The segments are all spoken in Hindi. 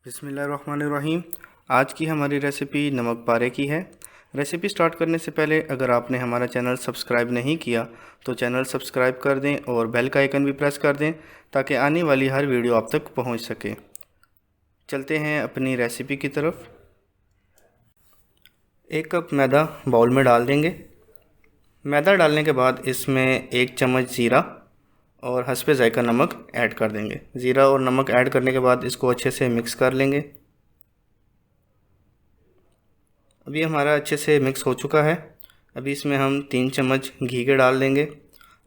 बिस्मिल्लाहिर्रहमानिर्रहीम। आज की हमारी रेसिपी नमक पारे की है। रेसिपी स्टार्ट करने से पहले अगर आपने हमारा चैनल सब्सक्राइब नहीं किया तो चैनल सब्सक्राइब कर दें और बेल का आइकन भी प्रेस कर दें ताकि आने वाली हर वीडियो आप तक पहुंच सके। चलते हैं अपनी रेसिपी की तरफ। 1 कप मैदा बाउल में डाल देंगे। मैदा डालने के बाद इसमें 1 चम्मच ज़ीरा और हस्बे ज़ायका नमक ऐड कर देंगे। ज़ीरा और नमक ऐड करने के बाद इसको अच्छे से मिक्स कर लेंगे। अभी हमारा अच्छे से मिक्स हो चुका है। अभी इसमें हम 3 चम्मच घी के डाल देंगे।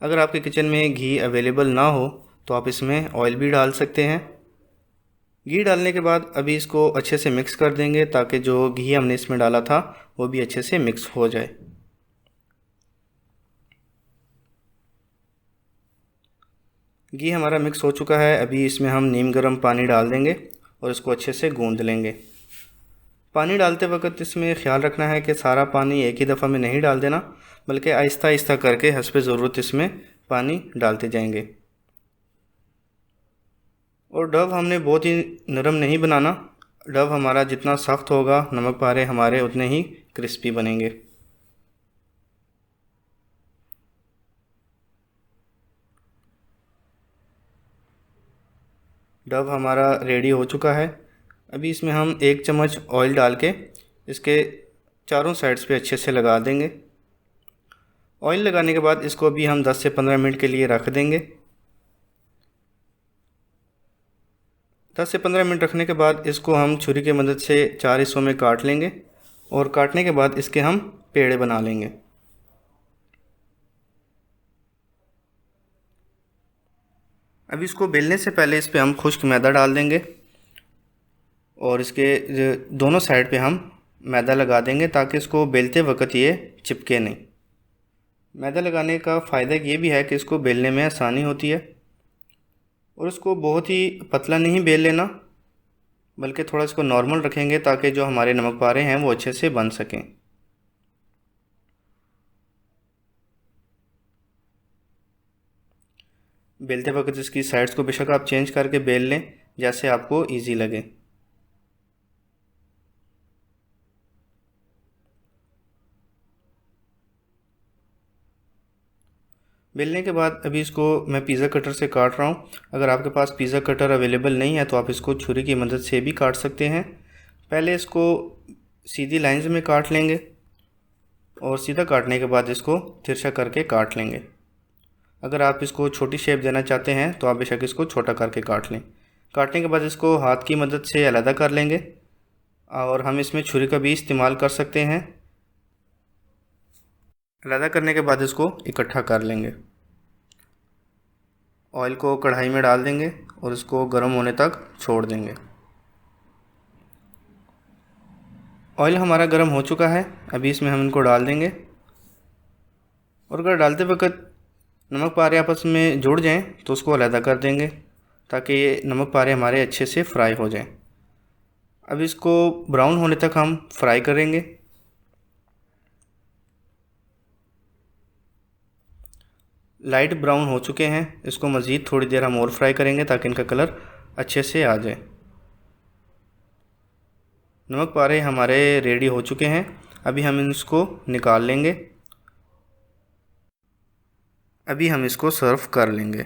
अगर आपके किचन में घी अवेलेबल ना हो तो आप इसमें ऑयल भी डाल सकते हैं। घी डालने के बाद अभी इसको अच्छे से मिक्स कर देंगे ताकि जो घी हमने इसमें डाला था वो भी अच्छे से मिक्स हो जाए। घी हमारा मिक्स हो चुका है। अभी इसमें हम नीम गर्म पानी डाल देंगे और इसको अच्छे से गूंद लेंगे। पानी डालते वक्त इसमें ख्याल रखना है कि सारा पानी एक ही दफ़ा में नहीं डाल देना, बल्कि आहिस्ता आहिस्ता करके हस्बे ज़रूरत इसमें पानी डालते जाएंगे। और डव हमने बहुत ही नरम नहीं बनाना। डव हमारा जितना सख्त होगा नमक पारे हमारे उतने ही क्रिस्पी बनेंगे। डव हमारा रेडी हो चुका है। अभी इसमें हम 1 चम्मच ऑयल डाल के इसके चारों साइड्स पे अच्छे से लगा देंगे। ऑयल लगाने के बाद इसको अभी हम 10 से 15 मिनट के लिए रख देंगे। 10 से 15 मिनट रखने के बाद इसको हम छुरी की मदद से 4 हिस्सों में काट लेंगे और काटने के बाद इसके हम पेड़े बना लेंगे। अभी इसको बेलने से पहले इस पे हम खुश्क मैदा डाल देंगे और इसके दोनों साइड पे हम मैदा लगा देंगे ताकि इसको बेलते वक्त ये चिपके नहीं। मैदा लगाने का फ़ायदा ये भी है कि इसको बेलने में आसानी होती है। और इसको बहुत ही पतला नहीं बेल लेना, बल्कि थोड़ा इसको नॉर्मल रखेंगे ताकि जो हमारे नमक पारे हैं वो अच्छे से बन सकें। बेलते वक्त इसकी साइड्स को बेशक आप चेंज करके बेल लें जैसे आपको इजी लगे। बेलने के बाद अभी इसको मैं पिज़्ज़ा कटर से काट रहा हूँ। अगर आपके पास पिज़्ज़ा कटर अवेलेबल नहीं है तो आप इसको छुरी की मदद से भी काट सकते हैं। पहले इसको सीधी लाइंस में काट लेंगे और सीधा काटने के बाद इसको तिरछा करके काट लेंगे। अगर आप इसको छोटी शेप देना चाहते हैं तो आप बेशक इसको छोटा करके काट लें। काटने के बाद इसको हाथ की मदद से अलग कर लेंगे और हम इसमें छुरी का भी इस्तेमाल कर सकते हैं। अलग करने के बाद इसको इकट्ठा कर लेंगे। ऑयल को कढ़ाई में डाल देंगे और इसको गर्म होने तक छोड़ देंगे। ऑयल हमारा गर्म हो चुका है। अभी इसमें हम इनको डाल देंगे और अगर डालते वक्त नमक पारे आपस में जुड़ जाएं तो उसको अलग कर देंगे ताकि ये नमक पारे हमारे अच्छे से फ्राई हो जाएं। अब इसको ब्राउन होने तक हम फ्राई करेंगे। लाइट ब्राउन हो चुके हैं। इसको मज़ीद थोड़ी देर हम और फ्राई करेंगे ताकि इनका कलर अच्छे से आ जाए। नमक पारे हमारे रेडी हो चुके हैं। अभी हम इसको निकाल लेंगे। अभी हम इसको सर्व कर लेंगे।